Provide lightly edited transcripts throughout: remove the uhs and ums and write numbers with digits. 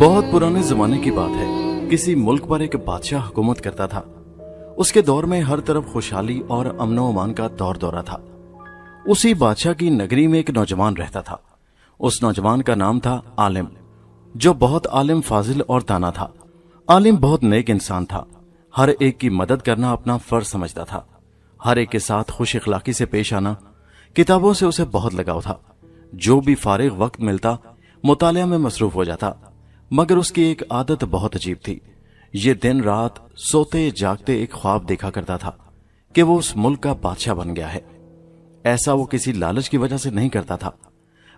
बहुत पुराने जमाने की बात है। किसी मुल्क पर एक बादशाह हुकूमत करता था। उसके दौर में हर तरफ खुशहाली और अमनो अमान का दौर दौरा था। उसी बादशाह की नगरी में एक नौजवान रहता था। उस नौजवान का नाम था आलिम, जो बहुत आलिम, फाजिल और दाना था। आलिम बहुत नेक इंसान था। हर एक की मदद करना अपना फर्ज समझता था। हर एक के साथ खुश इखलाकी से पेश आना। किताबों से उसे बहुत लगाव था। जो भी फारिग वक्त मिलता मुतालिया में मसरूफ हो जाता। मगर उसकी एक आदत बहुत अजीब थी। ये दिन रात सोते जागते एक ख्वाब देखा करता था कि वो उस मुल्क का बादशाह बन गया है। ऐसा वो किसी लालच की वजह से नहीं करता था,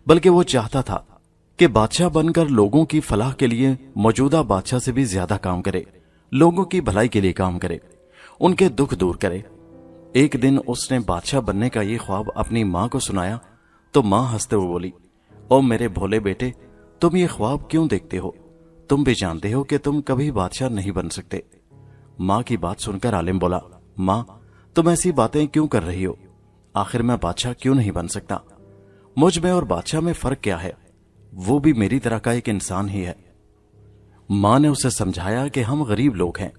बल्कि वो चाहता था कि बादशाह बनकर लोगों की फलाह के लिए मौजूदा बादशाह से भी ज्यादा काम करे, लोगों की भलाई के लिए काम करे, उनके दुख दूर करे। एक दिन उसने बादशाह बनने का ये ख्वाब अपनी माँ को सुनाया तो माँ हंसते हुए बोली, ओ मेरे भोले बेटे, तुम ये ख्वाब क्यों देखते हो? तुम भी जानते हो कि तुम कभी बादशाह नहीं बन सकते। माँ की बात सुनकर आलिम बोला, माँ तुम ऐसी बातें क्यों कर रही हो? आखिर मैं बादशाह क्यों नहीं बन सकता? मुझ में और बादशाह में फर्क क्या है? वो भी मेरी तरह का एक इंसान ही है। माँ ने उसे समझाया कि हम गरीब लोग हैं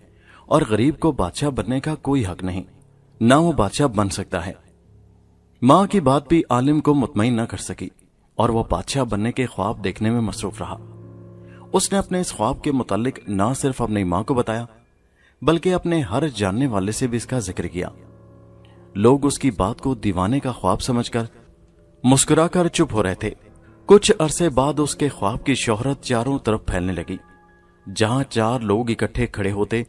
और गरीब को बादशाह बनने का कोई हक नहीं, ना वो बादशाह बन सकता है। माँ की बात भी आलिम को मुतमईन न कर सकी और वो बादशाह बनने के ख्वाब देखने में मसरूफ रहा। उसने अपने इस ख्वाब के मुतालिक ना सिर्फ अपनी माँ को बताया, बल्कि अपने हर जानने वाले से भी इसका जिक्र किया। लोग उसकी बात को दीवाने का ख्वाब समझकर मुस्कुराकर चुप हो रहे थे। कुछ अरसे बाद उसके ख्वाब की शोहरत चारों तरफ फैलने लगी। जहां चार लोग इकट्ठे खड़े होते,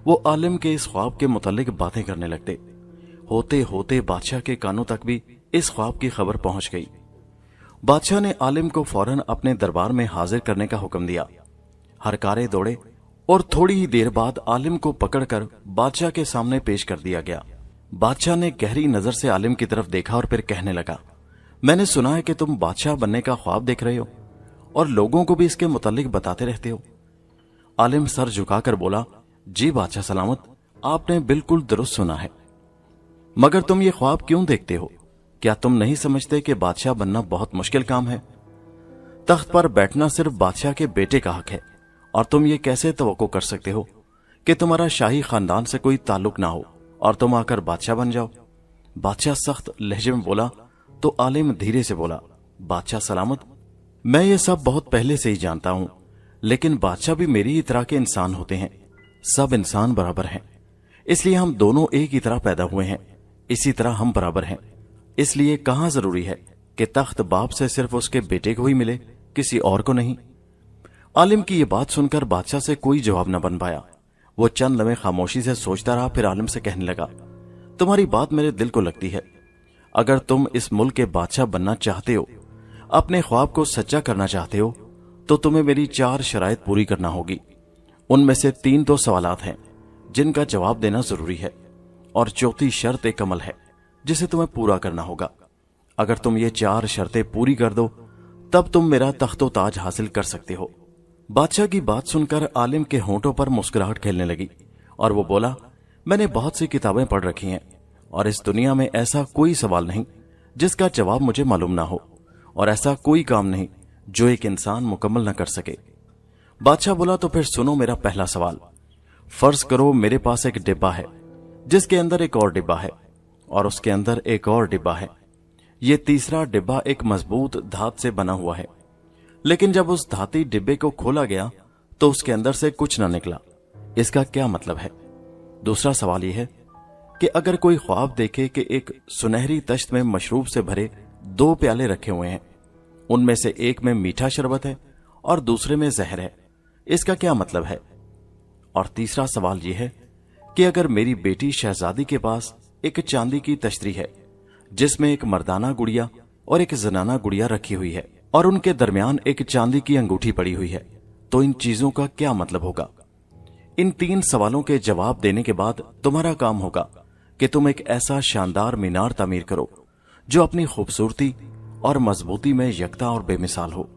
वो आलिम के इस ख्वाब के मुतालिक बातें करने लगते। होते होते बादशाह के कानों तक भी इस ख्वाब की खबर पहुंच गई। बादशाह ने आलिम को फौरन अपने दरबार में हाजिर करने का हुक्म दिया। हरकारे दौड़े और थोड़ी ही देर बाद आलिम को पकड़कर बादशाह के सामने पेश कर दिया गया। बादशाह ने गहरी नजर से आलिम की तरफ देखा और फिर कहने लगा, मैंने सुना है कि तुम बादशाह बनने का ख्वाब देख रहे हो और लोगों को भी इसके मुतालिक बताते रहते हो। आलिम सर झुकाकर बोला, जी बादशाह सलामत, आपने बिल्कुल दुरुस्त सुना है। मगर तुम ये ख्वाब क्यों देखते हो? क्या तुम नहीं समझते कि बादशाह बनना बहुत मुश्किल काम है? तख्त पर बैठना सिर्फ बादशाह के बेटे का हक है और तुम ये कैसे तवक्को कर सकते हो कि तुम्हारा शाही खानदान से कोई ताल्लुक ना हो और तुम आकर बादशाह बन जाओ? बादशाह सख्त लहजे में बोला तो आलिम धीरे से बोला, बादशाह सलामत, मैं ये सब बहुत पहले से ही जानता हूं, लेकिन बादशाह भी मेरी ही तरह के इंसान होते हैं। सब इंसान बराबर हैं, इसलिए हम दोनों एक ही तरह पैदा हुए हैं, इसी तरह हम बराबर हैं। इसलिए कहां जरूरी है कि तख्त बाप से सिर्फ उसके बेटे को ही मिले, किसी और को नहीं। आलिम की यह बात सुनकर बादशाह से कोई जवाब न बन पाया। वो चंद लम्हे खामोशी से सोचता रहा, फिर आलिम से कहने लगा, तुम्हारी बात मेरे दिल को लगती है। अगर तुम इस मुल्क के बादशाह बनना चाहते हो, अपने ख्वाब को सच्चा करना चाहते हो, तो तुम्हें मेरी 4 शराइत पूरी करना होगी। उनमें से 3 तो सवालात हैं जिनका जवाब देना जरूरी है, और चौथी शर्त एक अमल है जिसे तुम्हें पूरा करना होगा। अगर तुम ये 4 शर्तें पूरी कर दो, तब तुम मेरा तख्तो ताज हासिल कर सकते हो। बादशाह की बात सुनकर आलिम के होंठों पर मुस्कुराहट खेलने लगी और वो बोला, मैंने बहुत सी किताबें पढ़ रखी हैं और इस दुनिया में ऐसा कोई सवाल नहीं जिसका जवाब मुझे मालूम ना हो, और ऐसा कोई काम नहीं जो एक इंसान मुकम्मल न कर सके। बादशाह बोला, तो फिर सुनो मेरा पहला सवाल। फर्ज करो मेरे पास एक डिब्बा है जिसके अंदर एक और डिब्बा है और उसके अंदर एक और डिब्बा है। ये तीसरा डिब्बा एक मजबूत धात से बना हुआ है, लेकिन जब उस धाती डिब्बे को खोला गया तो उसके अंदर से कुछ न निकला। इसका क्या मतलब है? दूसरा सवाल यह है कि अगर कोई ख्वाब देखे कि एक सुनहरी तश्त में मशरूब से भरे 2 प्याले रखे हुए हैं, उनमें से एक में मीठा शरबत है और दूसरे में जहर है, इसका क्या मतलब है? और तीसरा सवाल यह है कि अगर मेरी बेटी शहजादी के पास एक चांदी की तश्तरी है जिसमें एक मर्दाना गुड़िया और एक जनाना गुड़िया रखी हुई है और उनके दरमियान एक चांदी की अंगूठी पड़ी हुई है, तो इन चीजों का क्या मतलब होगा? इन 3 सवालों के जवाब देने के बाद तुम्हारा काम होगा कि तुम एक ऐसा शानदार मीनार तामीर करो जो अपनी खूबसूरती और मजबूती में यकता और बेमिसाल हो।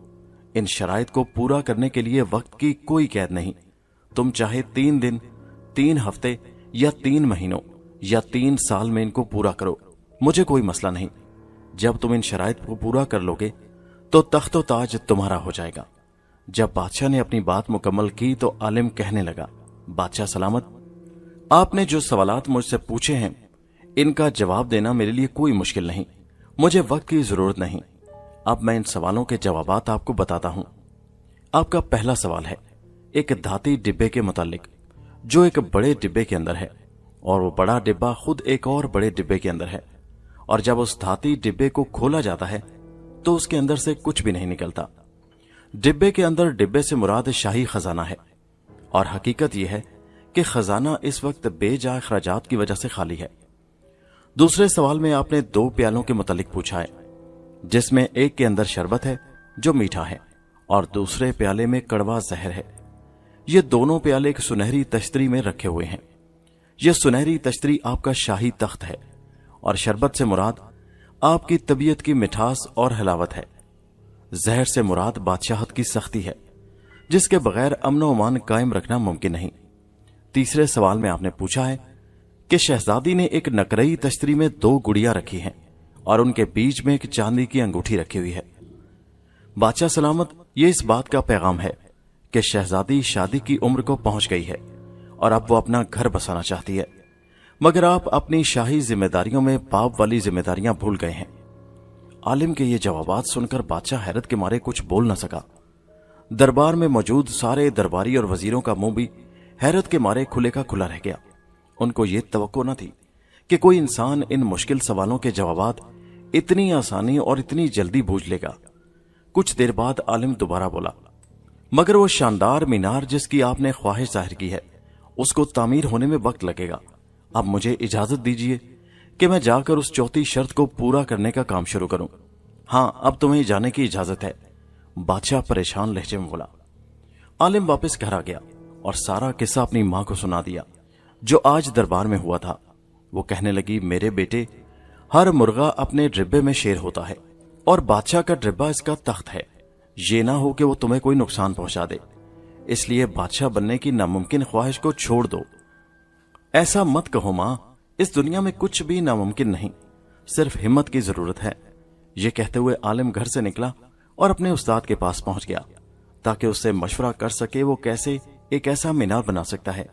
इन शराइत को पूरा करने के लिए वक्त की कोई कैद नहीं। तुम चाहे 3 दिन, 3 हफ्ते या 3 महीनों या 3 साल में इनको पूरा करो, मुझे कोई मसला नहीं। जब तुम इन शराइत को पूरा कर लोगे तो तख्तो ताज तुम्हारा हो जाएगा। जब बादशाह ने अपनी बात मुकम्मल की तो आलिम कहने लगा, बादशाह सलामत, आपने जो सवालात मुझसे पूछे हैं इनका जवाब देना मेरे लिए कोई मुश्किल नहीं, मुझे वक्त की जरूरत नहीं। अब मैं इन सवालों के जवाबात आपको बताता हूं। आपका पहला सवाल है एक धाती डिब्बे के मुतालिक, जो एक बड़े डिब्बे के अंदर है और वो बड़ा डिब्बा खुद एक और बड़े डिब्बे के अंदर है, और जब उस धाती डिब्बे को खोला जाता है तो उसके अंदर से कुछ भी नहीं निकलता। डिब्बे के अंदर डिब्बे से मुराद शाही खजाना है, और हकीकत यह है कि खजाना इस वक्त बेजा अखराजात की वजह से खाली है। दूसरे सवाल में आपने 2 प्यालों के मुतालिक पूछा है, जिसमें एक के अंदर शरबत है जो मीठा है और दूसरे प्याले में कड़वा जहर है। ये दोनों प्याले एक सुनहरी तश्तरी में रखे हुए हैं। यह सुनहरी तश्तरी आपका शाही तख्त है और शरबत से मुराद आपकी तबीयत की मिठास और हलावत है। जहर से मुराद बादशाहत की सख्ती है, जिसके बगैर अमन व अमान कायम रखना मुमकिन नहीं। तीसरे सवाल में आपने पूछा है कि शहजादी ने एक नकरई तश्तरी में 2 गुड़ियां रखी हैं और उनके बीच में एक चांदी की अंगूठी रखी हुई है। बादशाह सलामत, ये इस बात का पैगाम है कि शहजादी शादी की उम्र को पहुंच गई है और अब वो अपना घर बसाना चाहती है, मगर आप अपनी शाही जिम्मेदारियों में बाप वाली जिम्मेदारियां भूल गए हैं। आलिम के ये जवाबात सुनकर बादशाह हैरत के मारे कुछ बोल न सका। दरबार में मौजूद सारे दरबारी और वजीरों का मुंह भी हैरत के मारे खुले का खुला रह गया। उनको ये तवक्को न थी कि कोई इंसान इन मुश्किल सवालों के जवाबात इतनी आसानी और इतनी जल्दी बूझ लेगा। कुछ देर बाद आलिम दोबारा बोला, मगर वो शानदार मीनार जिसकी आपने ख्वाहिश जाहिर की है, उसको तामीर होने में वक्त लगेगा। अब मुझे इजाजत दीजिए कि मैं जाकर उस चौथी शर्त को पूरा करने का काम शुरू करूं। हाँ, अब तुम्हें जाने की इजाजत है, बादशाह परेशान लहजे में बोला। आलिम वापस घर आ गया और सारा किस्सा अपनी मां को सुना दिया, जो आज दरबार में हुआ था। वो कहने लगी, मेरे बेटे, हर मुर्गा अपने डिब्बे में शेर होता है और बादशाह का डिब्बा इसका तख्त है। ये ना हो कि वो तुम्हें कोई नुकसान पहुंचा दे, इसलिए बादशाह बनने की नामुमकिन ख्वाहिश को छोड़ दो। ऐसा मत कहो मां, इस दुनिया में कुछ भी नामुमकिन नहीं, सिर्फ हिम्मत की जरूरत है। ये कहते हुए आलिम घर से निकला और अपने उस्ताद के पास पहुंच गया ताकि उससे मशवरा कर सके वो कैसे एक ऐसा मीनार बना सकता है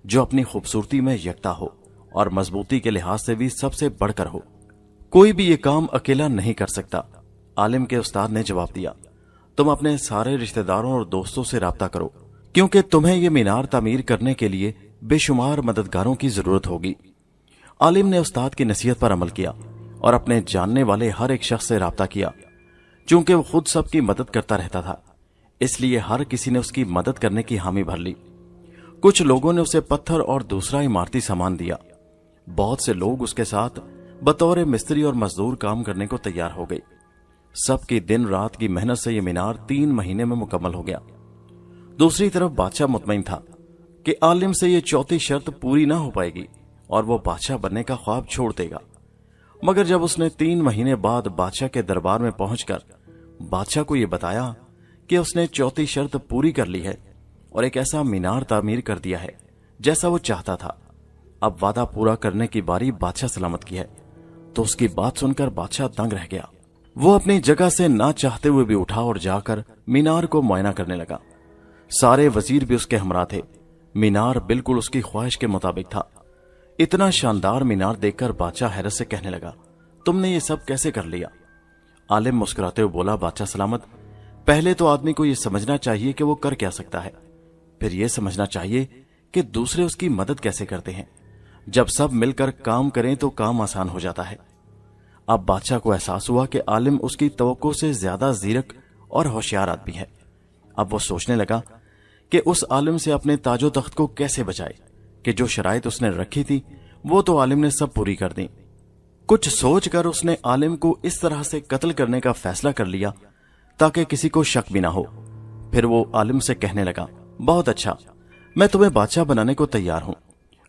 जो अपनी खूबसूरती में यकता हो और मजबूती के लिहाज से भी सबसे बढ़कर हो। कोई भी ये काम अकेला नहीं कर सकता। आलिम के उस्ताद ने जवाब दिया, तुम अपने सारे रिश्तेदारों और दोस्तों से राब्ता करो, क्योंकि तुम्हें ये मीनार तामीर करने के लिए बेशुमार मददगारों की जरूरत होगी। आलिम ने उस्ताद की नसीहत पर अमल किया और अपने जानने वाले हर एक शख्स से राब्ता किया। चूंकि वो खुद सबकी मदद करता रहता था, इसलिए हर किसी ने उसकी मदद करने की हामी भर ली। कुछ लोगों ने उसे पत्थर और दूसरा इमारती सामान दिया। बहुत से लोग उसके साथ बतौर मिस्त्री और मजदूर काम करने को तैयार हो गए। सबकी दिन रात की मेहनत से यह मीनार 3 महीने में मुकम्मल हो गया। दूसरी तरफ बादशाह मुतमईन था कि आलिम से यह चौथी शर्त पूरी ना हो पाएगी और वो बादशाह बनने का ख्वाब छोड़ देगा। मगर जब उसने 3 महीने बाद बादशाह के दरबार में पहुंचकर बादशाह को यह बताया कि उसने चौथी शर्त पूरी कर ली है और एक ऐसा मीनार तामीर कर दिया है जैसा वो चाहता था, अब वादा पूरा करने की बारी बादशाह सलामत की है, तो उसकी बात सुनकर बादशाह दंग रह गया। वो अपनी जगह से ना चाहते हुए भी उठा और जाकर मीनार को मुआयना करने लगा। सारे वजीर भी उसके हमरा थे। मीनार बिल्कुल उसकी ख्वाहिश के मुताबिक था। इतना शानदार मीनार देखकर बादशाह हैरत से कहने लगा, तुमने ये सब कैसे कर लिया? आलिम मुस्कुराते हुए बोला, बादशाह सलामत, पहले तो आदमी को यह समझना चाहिए कि वो कर क्या सकता है, फिर यह समझना चाहिए कि दूसरे उसकी मदद कैसे करते हैं। जब सब मिलकर काम करें तो काम आसान हो जाता है। अब बादशाह को एहसास हुआ कि आलिम उसकी तवक्को से ज्यादा जीरक और होशियार आदमी है। अब वो सोचने लगा कि उस आलिम से अपने ताजो तख्त को कैसे बचाए कि जो शराइत उसने रखी थी वो तो आलिम ने सब पूरी कर दी। कुछ सोचकर उसने आलिम को इस तरह से कत्ल करने का फैसला कर लिया ताकि किसी को शक भी ना हो। फिर वो आलिम से कहने लगा, बहुत अच्छा, मैं तुम्हें बादशाह बनाने को तैयार हूं,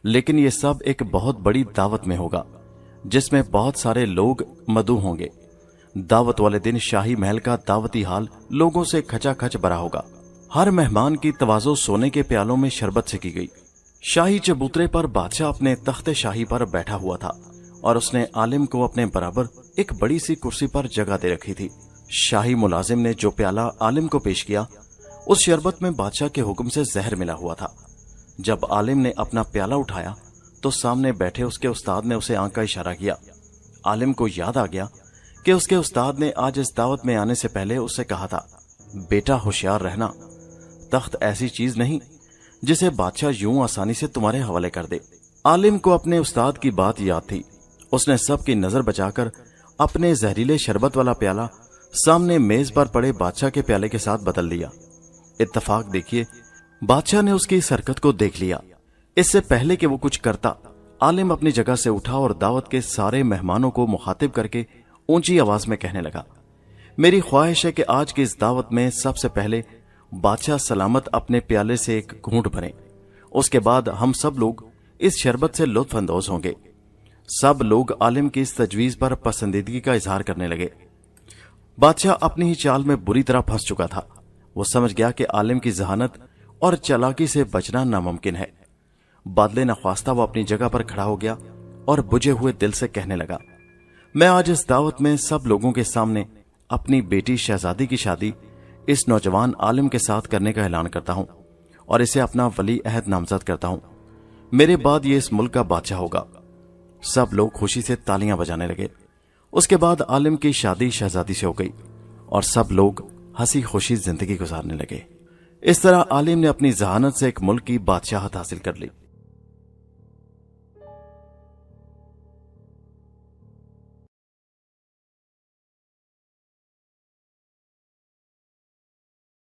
लेकिन ये सब एक बहुत बड़ी दावत में होगा जिसमें बहुत सारे लोग मदऊ होंगे। दावत वाले दिन शाही महल का दावती हाल लोगों से खचाखच भरा होगा। हर मेहमान की तवाज़ो सोने के प्यालों में शरबत से की गई। शाही चबूतरे पर बादशाह अपने तख्ते शाही पर बैठा हुआ था और उसने आलिम को अपने बराबर एक बड़ी सी कुर्सी पर जगह दे रखी थी। शाही मुलाजिम ने जो प्याला आलिम को पेश किया उस शरबत में बादशाह के हुक्म से जहर मिला हुआ था। जब आलिम ने अपना प्याला उठाया तो सामने बैठे उसके उस्ताद ने उसे आंख का इशारा किया। आलिम को याद आ गया कि उसके उस्ताद ने आज इस दावत में आने से पहले उससे कहा था, बेटा होशियार रहना, तख्त ऐसी चीज नहीं जिसे बादशाह यूं आसानी से तुम्हारे हवाले कर दे। आलिम को अपने उस्ताद की बात याद थी। उसने सबकी नजर बचाकर अपने जहरीले शरबत वाला प्याला सामने मेज पर पड़े बादशाह के प्याले के साथ बदल लिया। इत्तेफाक देखिए, बादशाह ने उसकी इस हरकत को देख लिया। इससे पहले कि वो कुछ करता, आलिम अपनी जगह से उठा और दावत के सारे मेहमानों को मुखातिब करके ऊंची आवाज में कहने लगा, मेरी ख्वाहिश है कि आज की इस दावत में सबसे पहले बादशाह सलामत अपने प्याले से एक घूंट भरें। उसके बाद हम सब लोग इस शरबत से लुत्फ अंदोज होंगे। सब लोग आलिम की इस तजवीज पर पसंदीदगी का इजहार करने लगे। बादशाह अपनी ही चाल में बुरी तरह फंस चुका था। वो समझ गया कि आलिम की जहानत और चालाकी से बचना नामुमकिन है। बादले नख्वास्ता वो अपनी जगह पर खड़ा हो गया और बुझे हुए दिल से कहने लगा, मैं आज इस दावत में सब लोगों के सामने अपनी बेटी शहजादी की शादी इस नौजवान आलिम के साथ करने का ऐलान करता हूं और इसे अपना वली अहद नामजद करता हूं। मेरे बाद ये इस मुल्क का बादशाह होगा। सब लोग खुशी से तालियां बजाने लगे। उसके बाद आलिम की शादी शहजादी से हो गई और सब लोग हंसी खुशी जिंदगी गुजारने लगे। इस तरह आलिम ने अपनी जहानत से एक मुल्क की बादशाहत हासिल कर ली।